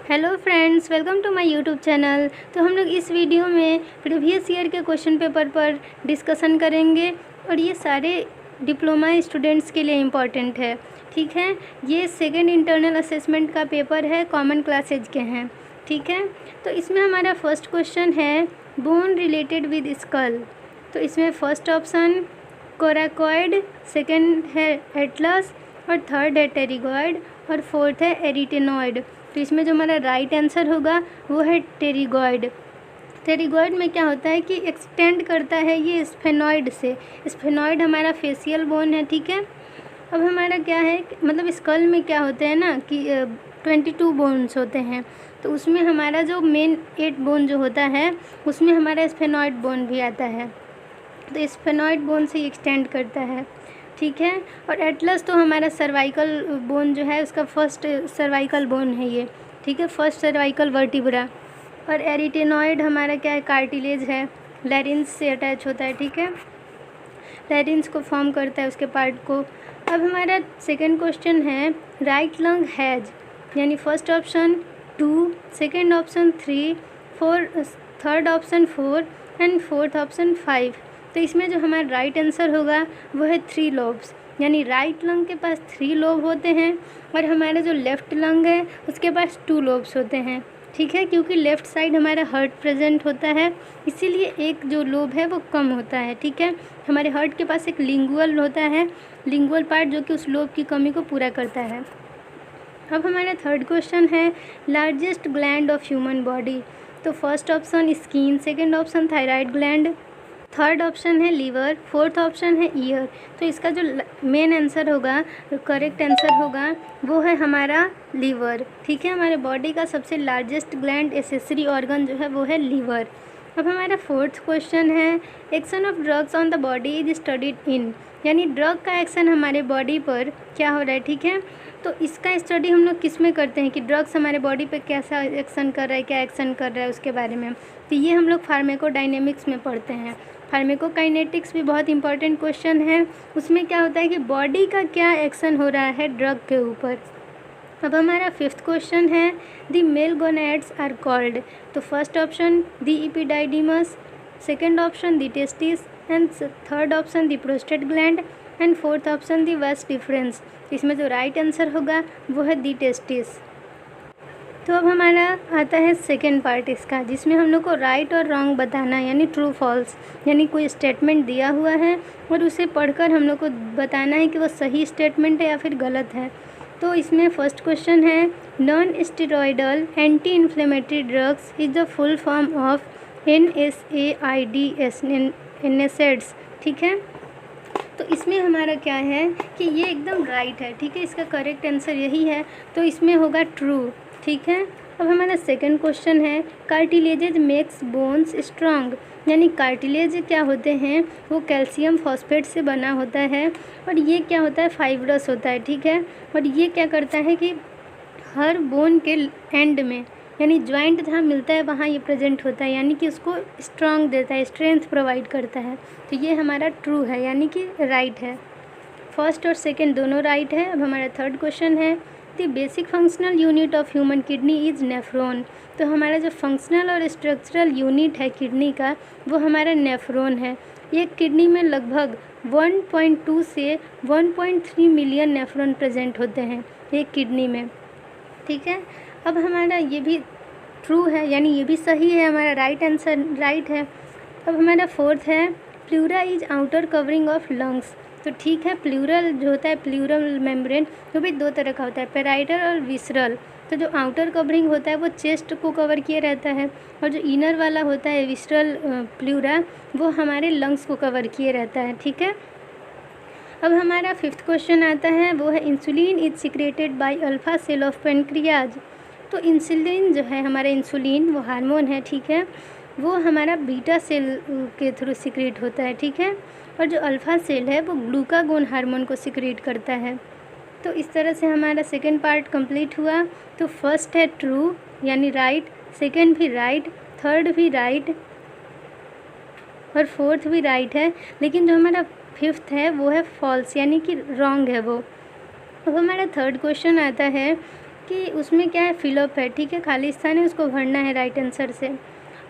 Hello friends, welcome to my YouTube channel. तो हम लोग इस वीडियो में प्रीवियस ईयर के क्वेश्चन पेपर पर डिस्कशन करेंगे और ये सारे डिप्लोमा स्टूडेंट्स के लिए इम्पॉर्टेंट है। ठीक है, ये सेकंड इंटरनल असेसमेंट का पेपर है, कॉमन क्लासेज के हैं। ठीक है, तो इसमें हमारा फर्स्ट क्वेश्चन है बोन रिलेटेड विद स्कल। तो इसमें फर्स्ट ऑप्शन कोराकॉइड, सेकेंड है एटलस और थर्ड है टेरिगॉइड और फोर्थ है एरिटेनॉइड। तो इसमें जो हमारा राइट आंसर होगा वो है टेरिगॉइड। टेरिगॉइड में क्या होता है कि एक्सटेंड करता है ये स्फेनॉइड से। स्फेनॉइड हमारा फेशियल बोन है। ठीक है, अब हमारा क्या है, मतलब स्कल में क्या होते हैं ना कि 22 बोन्स होते हैं, तो उसमें हमारा जो मेन 8 बोन जो होता है उसमें हमारा स्फेनॉइड बोन भी आता है। तो स्फेनॉइड बोन से एक्सटेंड करता है। ठीक है, और एटलस तो हमारा सर्वाइकल बोन जो है उसका फर्स्ट सर्वाइकल बोन है ये। ठीक है, फर्स्ट सर्वाइकल वर्टिब्रा। और एरिटेनॉइड हमारा क्या है, कार्टिलेज है, लैरिंस से अटैच होता है। ठीक है, लैरिंस को फॉर्म करता है उसके पार्ट को। अब हमारा सेकंड क्वेश्चन है राइट लंग हैज, यानी first option 2, second option 3, third option 4 and fourth option 5। तो इसमें जो हमारा राइट आंसर होगा वो है 3 लोब्स, यानी राइट लंग के पास 3 लोब होते हैं और हमारा जो लेफ़्ट लंग है उसके पास 2 लोब्स होते हैं। ठीक है, क्योंकि लेफ़्ट साइड हमारा हार्ट प्रेजेंट होता है, इसीलिए एक जो लोब है वो कम होता है। ठीक है, हमारे हार्ट के पास एक लिंगुअल होता है, लिंगुअल पार्ट जो कि उस लोब की कमी को पूरा करता है। अब हमारा थर्ड क्वेश्चन है largest gland of human body. तो first option skin, second option thyroid gland, third option है लीवर, फोर्थ ऑप्शन है ईयर। तो इसका जो मेन आंसर होगा, करेक्ट आंसर होगा वो है हमारा लीवर। ठीक है, हमारे बॉडी का सबसे लार्जेस्ट ग्लैंड एसेसरी ऑर्गन जो है वो है लीवर। अब हमारा फोर्थ क्वेश्चन है action of drugs on the body is studied in, यानी ड्रग का एक्शन हमारे बॉडी पर क्या हो रहा है। ठीक है, तो इसका स्टडी हम लोग किस में करते हैं कि ड्रग्स हमारे बॉडी पे कैसा एक्शन कर रहा है, क्या एक्शन कर रहा है उसके बारे में। तो ये हम लोग फार्मेकोडायनेमिक्स में पढ़ते हैं। फार्मेकोकाइनेटिक्स भी बहुत इंपॉर्टेंट क्वेश्चन है, उसमें क्या होता है कि बॉडी का क्या एक्शन हो रहा है ड्रग के ऊपर। अब हमारा फिफ्थ क्वेश्चन है the male gonads are called. तो first option the epididymis, second option the testis and third option the prostate gland and fourth option the vas deferens. इसमें जो राइट आंसर होगा वो है द टेस्टिस। तो अब हमारा आता है सेकेंड पार्ट इसका, जिसमें हम लोग को राइट और रॉन्ग बताना है, यानी ट्रू फॉल्स, यानी कोई स्टेटमेंट दिया हुआ है और उसे पढ़कर हम लोग को बताना है कि वो सही स्टेटमेंट है या फिर गलत है। तो इसमें फर्स्ट क्वेश्चन है non steroidal anti inflammatory drugs is the full form of NSAIDs, NSAIDs। ठीक है, तो इसमें हमारा क्या है कि ये एकदम राइट है। ठीक है, इसका करेक्ट आंसर यही है, तो इसमें होगा ट्रू। ठीक है, अब हमारा सेकंड क्वेश्चन है कार्टिलेजेज मेक्स बोन्स स्ट्रांग, यानी कार्टिलेज क्या होते हैं वो कैल्शियम फॉस्फेट से बना होता है और ये क्या होता है, फाइब्रस होता है। ठीक है, और ये क्या करता है कि हर बोन के एंड में, यानी जॉइंट जहाँ मिलता है वहाँ ये प्रेजेंट होता है, यानी कि उसको स्ट्रांग देता है, स्ट्रेंथ प्रोवाइड करता है। तो ये हमारा ट्रू है, यानी कि राइट है। फर्स्ट और सेकेंड दोनों राइट है। अब हमारा थर्ड क्वेश्चन है the basic functional unit of human kidney is nephron. तो हमारा जो फंक्शनल और स्ट्रक्चरल यूनिट है किडनी का वो हमारा नेफ्रॉन है। एक किडनी में लगभग 1.2 से 1.3 मिलियन नेफ्रॉन प्रेजेंट होते हैं एक किडनी में। ठीक है, अब हमारा ये भी ट्रू है, यानी ये भी सही है, हमारा राइट आंसर राइट है। अब हमारा फोर्थ है pleura is outer covering of lungs. तो ठीक है, प्लूरल जो होता है, प्लूरल मेम्ब्रेन वो भी 2 तरह का होता है, पेराइटल और विसरल। तो जो आउटर कवरिंग होता है वो चेस्ट को कवर किए रहता है और जो इनर वाला होता है विसरल प्लूरा वो हमारे लंग्स को कवर किए रहता है। ठीक है, अब हमारा फिफ्थ क्वेश्चन आता है वो है insulin is secreted by alpha cell of pancreas. तो इंसुलिन जो है हमारा, इंसुलिन वो हार्मोन है। ठीक है, वो हमारा बीटा सेल के थ्रू सिक्रेट होता है। ठीक है, और जो अल्फ़ा सेल है वो ग्लूकागोन हार्मोन को सिक्रेट करता है। तो इस तरह से हमारा सेकेंड पार्ट कंप्लीट हुआ। तो फर्स्ट है ट्रू यानी राइट, सेकेंड भी राइट, थर्ड भी राइट और फोर्थ भी राइट है, लेकिन जो हमारा फिफ्थ है वो है फॉल्स, यानी कि रॉन्ग है वो। अब हमारा थर्ड क्वेश्चन आता है कि उसमें क्या है, फिलअप है, ठीक है, खाली स्थान है, उसको भरना है राइट आंसर से।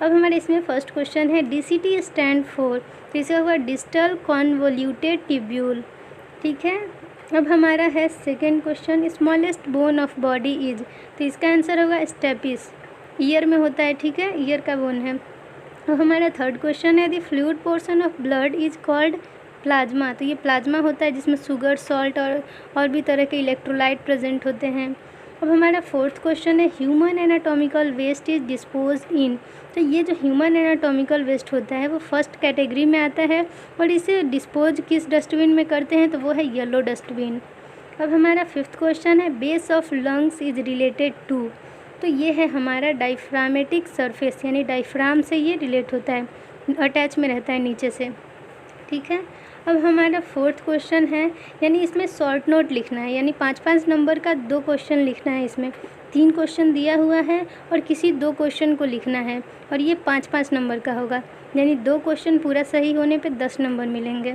अब हमारे इसमें फर्स्ट क्वेश्चन है DCT स्टैंड फॉर, तो इसका होगा डिस्टल कॉन्वोल्यूटेड ट्यूब्यूल, ठीक है। अब हमारा है second question, smallest bone of body is, तो इसका आंसर होगा स्टेपिस, ईयर में होता है, ठीक है, ईयर का बोन है। अब हमारा थर्ड क्वेश्चन है the fluid portion of blood is called plasma, तो ये प्लाज्मा होता है जिसमें शुगर, सॉल्ट और भी तरह के इलेक्ट्रोलाइट प्रेजेंट होते हैं। अब हमारा फोर्थ क्वेश्चन है human anatomical waste is dispose in, तो ये जो ह्यूमन एनाटॉमिकल वेस्ट होता है वो फर्स्ट कैटेगरी में आता है और इसे डिस्पोज किस डस्टबिन में करते हैं, तो वो है येलो डस्टबिन। अब हमारा फिफ्थ क्वेश्चन है base of lungs is related to, तो ये है हमारा डायफ्रामेटिक सरफेस, यानी डायफ्राम से ये रिलेट होता है, अटैच में रहता है नीचे से, ठीक है। अब हमारा फोर्थ क्वेश्चन है, यानी इसमें शॉर्ट नोट लिखना है, यानी 5-5 नंबर का 2 क्वेश्चन लिखना है। इसमें 3 क्वेश्चन दिया हुआ है और किसी 2 क्वेश्चन को लिखना है और ये 5-5 नंबर का होगा, यानी 2 क्वेश्चन पूरा सही होने पे 10 नंबर मिलेंगे।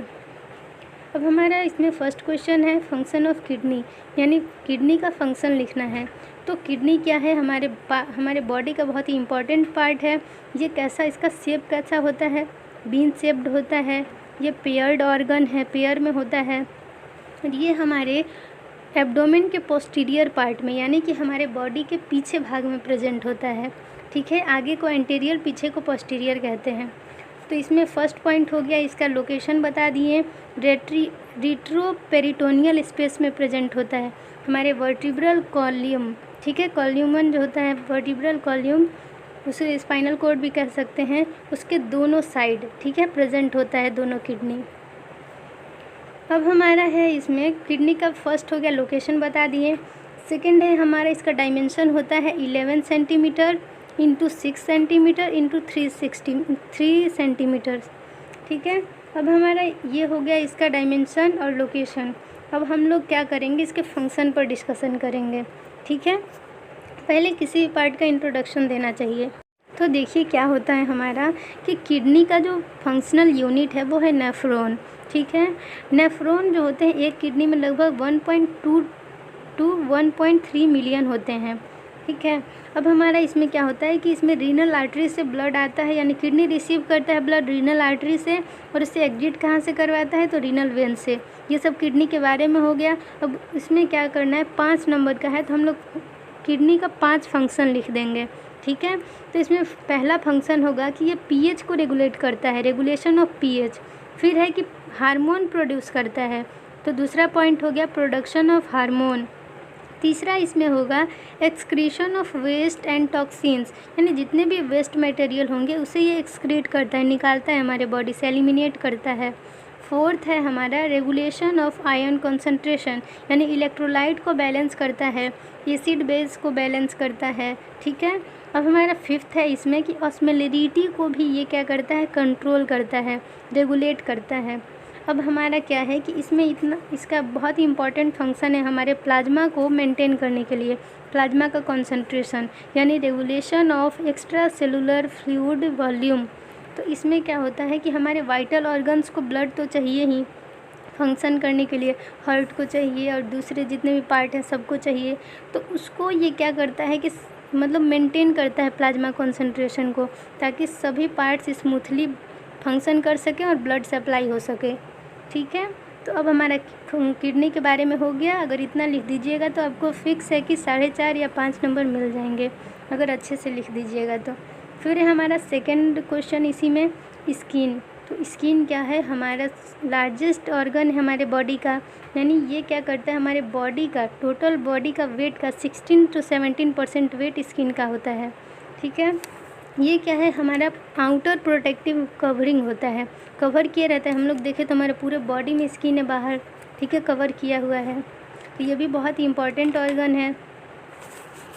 अब हमारा इसमें फर्स्ट क्वेश्चन है फंक्शन ऑफ किडनी, यानी किडनी का फंक्शन लिखना है। तो किडनी क्या है, हमारे बॉडी का बहुत ही इम्पॉर्टेंट पार्ट है। ये कैसा, इसका शेप कैसा होता है, बीन शेप्ड होता है, ये पेयर्ड ऑर्गन है, पेयर में होता है, और ये हमारे एब्डोमेन के पोस्टीरियर पार्ट में, यानी कि हमारे बॉडी के पीछे भाग में प्रेजेंट होता है, ठीक है। आगे को एंटीरियर, पीछे को पोस्टीरियर कहते हैं। तो इसमें फर्स्ट पॉइंट हो गया, इसका लोकेशन बता दिए, रिट्रोपेरिटोनियल स्पेस में प्रेजेंट होता है, हमारे वर्टिब्रल कॉलियम, ठीक है, कॉल्यूमन जो होता है वर्टिब्रल कॉल्यूम, उसे स्पाइनल कॉर्ड भी कह सकते हैं, उसके दोनों साइड, ठीक है, प्रेजेंट होता है दोनों किडनी। अब हमारा है इसमें किडनी का फर्स्ट हो गया, लोकेशन बता दिए। सेकंड है हमारा, इसका डायमेंशन होता है 11 centimetre into 6 centimetre into 3 centimetre, ठीक है। अब हमारा ये हो गया इसका डायमेंशन और लोकेशन। अब हम लोग क्या करेंगे, इसके फंक्शन पर डिस्कशन करेंगे, ठीक है। पहले किसी भी पार्ट का इंट्रोडक्शन देना चाहिए। तो देखिए क्या होता है हमारा कि किडनी का जो फंक्शनल यूनिट है वो है नेफ्रॉन, ठीक है। नेफ्रॉन जो होते हैं एक किडनी में लगभग 1.2 to 1.3 मिलियन होते हैं, ठीक है। अब हमारा इसमें क्या होता है कि इसमें रीनल आर्टरी से ब्लड आता है, यानी किडनी रिसीव करता है ब्लड रीनल आर्टरी से और इससे एग्जिट कहाँ से करवाता है, तो रीनल वेन से। ये सब किडनी के बारे में हो गया। अब इसमें क्या करना है, 5 नंबर का है, तो हम लोग किडनी का 5 फंक्शन लिख देंगे, ठीक है। तो इसमें पहला फंक्शन होगा कि ये पीएच को रेगुलेट करता है, रेगुलेशन ऑफ पीएच। फिर है कि हार्मोन प्रोड्यूस करता है, तो दूसरा पॉइंट हो गया प्रोडक्शन ऑफ हार्मोन। तीसरा इसमें होगा excretion of waste and toxins, यानी जितने भी वेस्ट मटेरियल होंगे उसे ये एक्सक्रीट करता है, निकालता है हमारे बॉडी से, एलिमिनेट करता है। फोर्थ है हमारा रेगुलेशन ऑफ आयन कॉन्सेंट्रेशन, यानी इलेक्ट्रोलाइट को बैलेंस करता है, एसिड बेस को बैलेंस करता है, ठीक है। अब हमारा फिफ्थ है इसमें कि ऑस्मोलरिटी को भी ये क्या करता है, कंट्रोल करता है, रेगुलेट करता है। अब हमारा क्या है कि इसमें इसका बहुत ही इंपॉर्टेंट फंक्शन है हमारे प्लाज्मा को मेंटेन करने के लिए, प्लाज्मा का कॉन्सेंट्रेशन, यानी regulation of extra cellular fluid volume. तो इसमें क्या होता है कि हमारे वाइटल ऑर्गन्स को ब्लड तो चाहिए ही फंक्शन करने के लिए, हार्ट को चाहिए और दूसरे जितने भी पार्ट हैं सबको चाहिए, तो उसको ये क्या करता है कि मतलब मेंटेन करता है प्लाज्मा कॉन्सेंट्रेशन को, ताकि सभी पार्ट्स स्मूथली फंक्शन कर सकें और ब्लड सप्लाई हो सके, ठीक है। तो अब हमारा किडनी के बारे में हो गया। अगर इतना लिख दीजिएगा तो आपको फिक्स है कि 4.5 या 5 नंबर मिल जाएंगे, अगर अच्छे से लिख दीजिएगा तो। फिर है हमारा सेकंड क्वेश्चन इसी में, स्किन। तो स्किन क्या है, हमारा लार्जेस्ट ऑर्गन है हमारे बॉडी का, यानी ये क्या करता है, हमारे बॉडी का टोटल बॉडी का वेट का 16 to 17% वेट स्किन का होता है, ठीक है। ये क्या है, हमारा आउटर प्रोटेक्टिव कवरिंग होता है, कवर किया रहता है। हम लोग देखें तो हमारे पूरे बॉडी में स्किन है बाहर, ठीक है, कवर किया हुआ है, तो ये भी बहुत ही इम्पॉर्टेंट ऑर्गन है।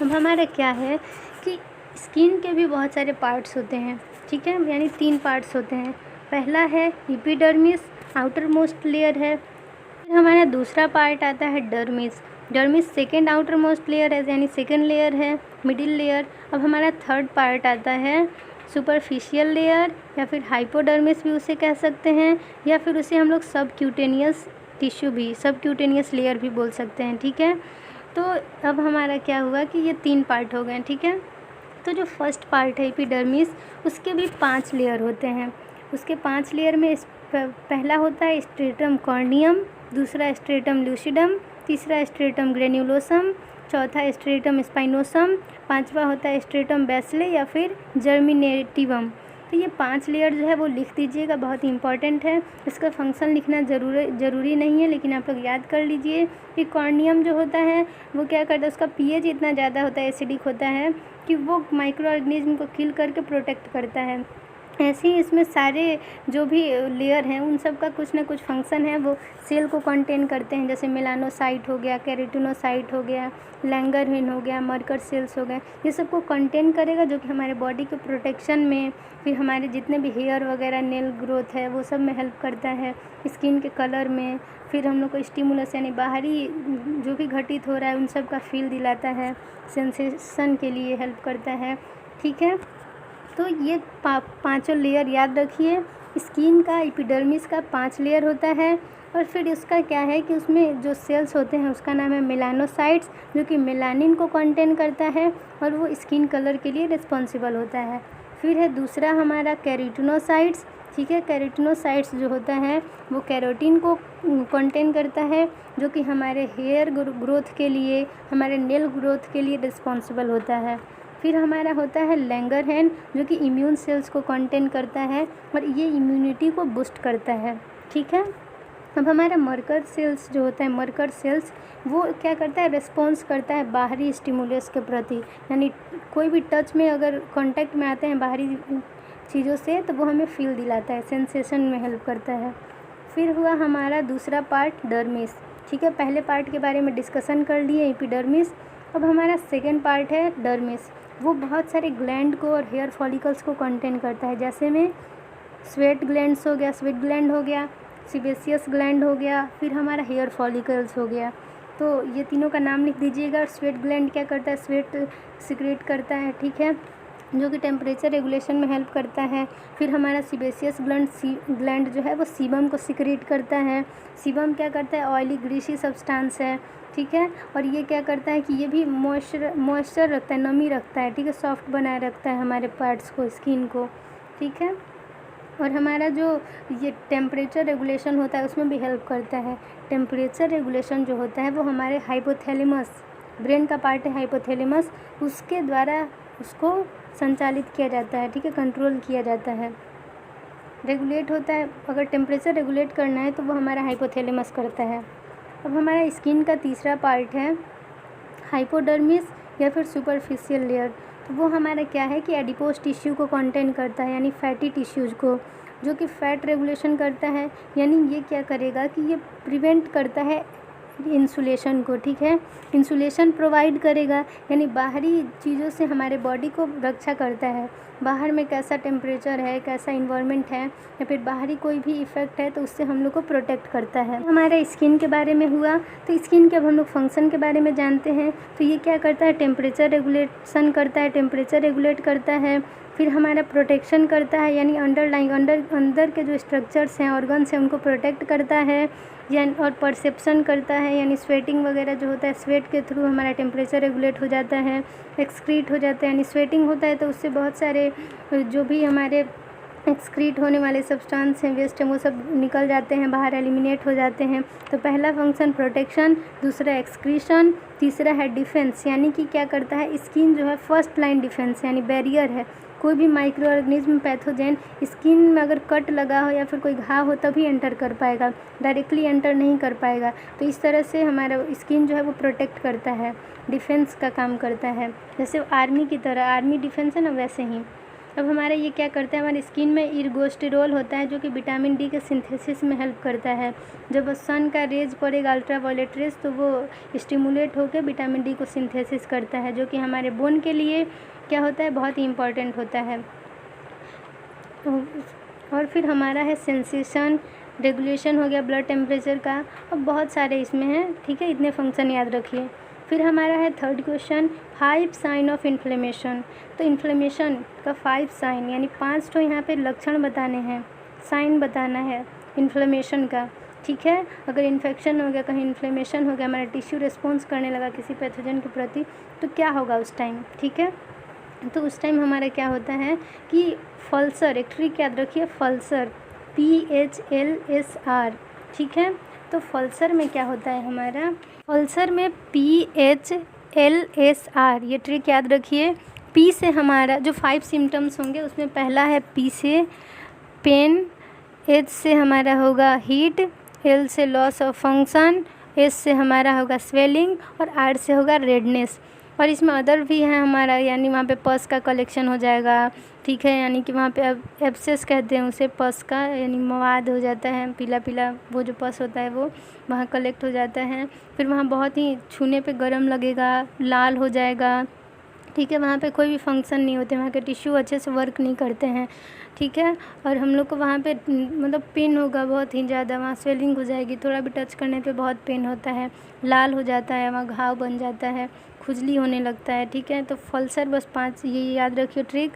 अब हमारा क्या है कि स्किन के भी बहुत सारे पार्ट्स होते हैं, ठीक है, यानी 3 पार्ट्स होते हैं। पहला है एपिडर्मिस, आउटर मोस्ट लेयर है। फिर हमारा दूसरा पार्ट आता है dermis, dermis second outer most layer है, यानी सेकेंड लेयर है, मिडिल लेयर। अब हमारा थर्ड पार्ट आता है सुपरफिशियल लेयर, या फिर हाइपोडर्मिस भी उसे कह सकते हैं, या फिर उसे हम लोग सबक्यूटेनियस टिश्यू भी, सबक्यूटेनियस लेयर भी बोल सकते हैं, ठीक है। तो अब हमारा क्या हुआ कि ये 3 पार्ट हो गए, ठीक है। तो जो फर्स्ट पार्ट है एपिडर्मिस, उसके भी 5 लेयर होते हैं। उसके 5 लेयर में पहला होता है स्ट्रेटम कॉर्नियम, दूसरा स्ट्रेटम लूसिडम, तीसरा स्ट्रेटम ग्रेन्युलोसम, चौथा स्ट्रेटम स्पाइनोसम, पांचवा होता है स्ट्रेटम बेसिले या फिर जर्मिनेटिवम। तो ये 5 लेयर जो है वो लिख दीजिएगा, बहुत इंपॉर्टेंट है। इसका फंक्शन लिखना ज़रूरी नहीं है, लेकिन आप लोग याद कर लीजिए कि कॉर्नियम जो होता है वो क्या करता है, उसका पीएच इतना ज़्यादा होता है, एसिडिक होता है कि वो माइक्रो ऑर्गेनिज्म को किल करके प्रोटेक्ट करता है। ऐसे ही इसमें सारे जो भी लेयर हैं उन सब का कुछ ना कुछ फंक्शन है, वो सेल को कंटेन करते हैं। जैसे मेलानोसाइट हो गया, केराटिनोसाइट हो गया, लैंगरहिन हो गया, मर्कर सेल्स हो गए, ये सब को कंटेन करेगा, जो कि हमारे बॉडी के प्रोटेक्शन में, फिर हमारे जितने भी हेयर वगैरह, नेल ग्रोथ है, वो सब में हेल्प करता है। स्किन के कलर में, फिर हम लोग को स्टिमुलस यानी बाहरी जो भी घटित हो रहा है उन सब का फील दिलाता है, सेंसेशन के लिए हेल्प करता है, ठीक है। तो ये पाँचों लेयर याद रखिए। स्किन का, एपिडर्मिस का 5 लेयर होता है। और फिर इसका क्या है कि उसमें जो सेल्स होते हैं उसका नाम है मेलानोसाइट्स, जो कि मेलानिन को कंटेन करता है और वो स्किन कलर के लिए रिस्पॉन्सिबल होता है। फिर है दूसरा हमारा केराटिनोसाइट्स, ठीक है। केराटिनोसाइट्स जो होता है वो केरोटीन को कंटेन करता है, जो कि हमारे हेयर ग्रोथ के लिए, हमारे नेल ग्रोथ के लिए रिस्पॉन्सिबल होता है। फिर हमारा होता है लैंगरहैन, जो कि इम्यून सेल्स को कंटेन करता है और ये इम्यूनिटी को बूस्ट करता है, ठीक है। अब हमारा मर्कर सेल्स जो होता है, मर्कर सेल्स वो क्या करता है, रिस्पॉन्स करता है बाहरी स्टिमुलस के प्रति, यानी कोई भी टच में अगर कांटेक्ट में आते हैं बाहरी चीज़ों से तो वो हमें फील दिलाता है, सेंसेशन में हेल्प करता है। फिर हुआ हमारा दूसरा पार्ट डर्मिस, ठीक है। पहले पार्ट के बारे में डिस्कशन कर लिए, एपिडर्मिस। अब हमारा सेकेंड पार्ट है डर्मिस। वो बहुत सारे ग्लैंड को और हेयर फॉलिकल्स को कंटेन करता है, जैसे में स्वेट ग्लैंड्स हो गया, स्वेट ग्लैंड हो गया, सीबेसियस ग्लैंड हो गया, फिर हमारा हेयर फॉलिकल्स हो गया। तो ये तीनों का नाम लिख दीजिएगा। स्वेट ग्लैंड क्या करता है, स्वेट सिक्रेट करता है, ठीक है, जो कि टेम्परेचर रेगुलेशन में हेल्प करता है। फिर हमारा सीबेसियस ग्लैंड जो है वो सीबम को सिक्रेट करता है। सीबम क्या करता है, ऑयली ग्रीसी सब्सटेंस है, ठीक है। और ये क्या करता है कि ये भी मॉइस्चर रखता है, नमी रखता है, ठीक है, सॉफ्ट बनाए रखता है हमारे पार्ट्स को, स्किन को, ठीक है। और हमारा जो ये टेम्परेचर रेगुलेशन होता है उसमें भी हेल्प करता है। टेम्परेचर रेगुलेशन जो होता है वो हमारे हाइपोथैलेमस, ब्रेन का पार्ट है हाइपोथैलेमस, उसके द्वारा उसको संचालित किया जाता है, ठीक है, कंट्रोल किया जाता है, रेगुलेट होता है। अगर टेम्परेचर रेगुलेट करना है तो वो हमारा हाइपोथैलेमस करता है। अब हमारा स्किन का तीसरा पार्ट है हाइपोडर्मिस या फिर सुपरफिशियल लेयर। तो वो हमारा क्या है कि एडिपोज टिश्यू को कंटेन करता है, यानी फैटी टिश्यूज़ को, जो कि फैट रेगुलेशन करता है। यानी ये क्या करेगा कि ये प्रिवेंट करता है इंसुलेशन को, ठीक है, इंसुलेशन प्रोवाइड करेगा, यानी बाहरी चीज़ों से हमारे बॉडी को रक्षा करता है। बाहर में कैसा टेम्परेचर है, कैसा इन्वायरमेंट है, या फिर बाहरी कोई भी इफ़ेक्ट है तो उससे हम लोग को प्रोटेक्ट करता है। हमारा स्किन के बारे में हुआ, तो स्किन के अब हम लोग फंक्शन के बारे में जानते हैं। तो ये क्या करता है, टेम्परेचर रेगुलेशन करता है, टेम्परेचर रेगुलेट करता है। फिर हमारा प्रोटेक्शन करता है, यानी अंदर के जो स्ट्रक्चर्स हैं, ऑर्गन्स हैं, उनको प्रोटेक्ट करता है। और परसेप्शन करता है, यानी स्वेटिंग वगैरह जो होता है, स्वेट के थ्रू हमारा टेम्परेचर रेगुलेट हो जाता है। एक्सक्रीट हो जाता है, यानी स्वेटिंग होता है तो उससे बहुत सारे जो भी हमारे एक्सक्रीट होने वाले सब्सटेंस हैं, वेस्ट हैं, वो सब निकल जाते हैं बाहर, एलिमिनेट हो जाते हैं। तो पहला फंक्शन प्रोटेक्शन, दूसरा एक्सक्रीशन, तीसरा है डिफेंस, यानी कि क्या करता है, स्किन जो है फर्स्ट लाइन डिफेंस, यानी बैरियर है। कोई भी माइक्रो ऑर्गेनिज्म, पैथोजेन स्किन में अगर कट लगा हो या फिर कोई घाव हो तभी एंटर कर पाएगा, डायरेक्टली एंटर नहीं कर पाएगा। तो इस तरह से हमारा स्किन जो है वो प्रोटेक्ट करता है, डिफेंस का काम करता है, जैसे आर्मी की तरह, आर्मी डिफेंस है ना, वैसे ही। अब हमारा ये क्या करता है, हमारी स्किन में इर्गोस्टेरोल होता है, जो कि विटामिन डी के सिंथेसिस में हेल्प करता है। जब सन का रेज पड़ेगा, अल्ट्रावायलेट रेज, तो वो स्टिमुलेट होकर विटामिन डी को सिंथेसिस करता है, जो कि हमारे बोन के लिए क्या होता है, बहुत ही इम्पॉर्टेंट होता है। और फिर हमारा है सेंसेशन रेगुलेशन हो गया, ब्लड टेम्परेचर का, अब बहुत सारे इसमें हैं, ठीक है, इतने फंक्शन याद रखिए। फिर हमारा है third question, 5 sign of inflammation. तो इन्फ्लेमेशन का 5 साइन, यानी 5 तो यहाँ पे लक्षण बताने हैं, साइन बताना है इन्फ्लेमेशन का। ठीक है। अगर इन्फेक्शन हो गया, कहीं इन्फ्लेमेशन हो गया, हमारा टिश्यू रिस्पॉन्स करने लगा किसी पैथोजन के प्रति, तो क्या होगा उस टाइम, ठीक है। तो उस टाइम हमारा क्या होता है कि फल्सर, एक ट्रिक याद रखिए, फल्सर, PHLSR, ठीक है। तो फल्सर में क्या होता है हमारा, फल्सर में PHLSR, ये ट्रिक याद रखिए। P से हमारा जो 5 सिम्टम्स होंगे उसमें पहला है P से पेन, H से हमारा होगा हीट, L से लॉस ऑफ फंक्शन, S से हमारा होगा स्वेलिंग और R से होगा रेडनेस। और इसमें अदर भी है हमारा, यानी वहाँ पे पस का कलेक्शन हो जाएगा, ठीक है, यानी कि वहाँ पे अब एब्सेस कहते हैं उसे, पस का यानी मवाद हो जाता है, पीला पीला वो जो पस होता है वो वहाँ कलेक्ट हो जाता है। फिर वहाँ बहुत ही छूने पे गर्म लगेगा, लाल हो जाएगा, ठीक है। वहाँ पे कोई भी फंक्शन नहीं होते, वहाँ के टिश्यू अच्छे से वर्क नहीं करते हैं, ठीक है। और हम लोग को वहाँ पे मतलब पेन होगा बहुत ही ज़्यादा, वहाँ स्वेलिंग हो जाएगी, थोड़ा भी टच करने पे बहुत पेन होता है, लाल हो जाता है, वहाँ घाव बन जाता है, खुजली होने लगता है, ठीक है। तो फल्सर बस 5 ये याद रखिए ट्रिक,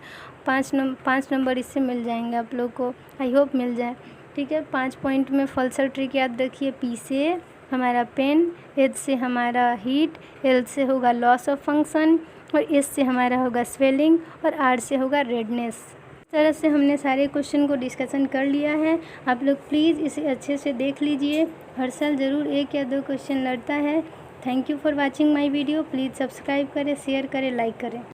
5 नंबर इससे मिल जाएंगे आप लोग को, आई होप मिल जाए, ठीक है। 5 पॉइंट में फल्सर ट्रिक याद रखिए। P से हमारा पेन, H से हमारा हीट, L से होगा लॉस ऑफ फंक्शन और S से हमारा होगा स्वेलिंग और R से होगा रेडनेस। इस तरह से हमने सारे क्वेश्चन को डिस्कशन कर लिया है। आप लोग प्लीज़ इसे अच्छे से देख लीजिए, हर साल ज़रूर 1 या 2 क्वेश्चन लड़ता है। Thank you for watching my video. Please subscribe करें, शेयर करें, लाइक करें।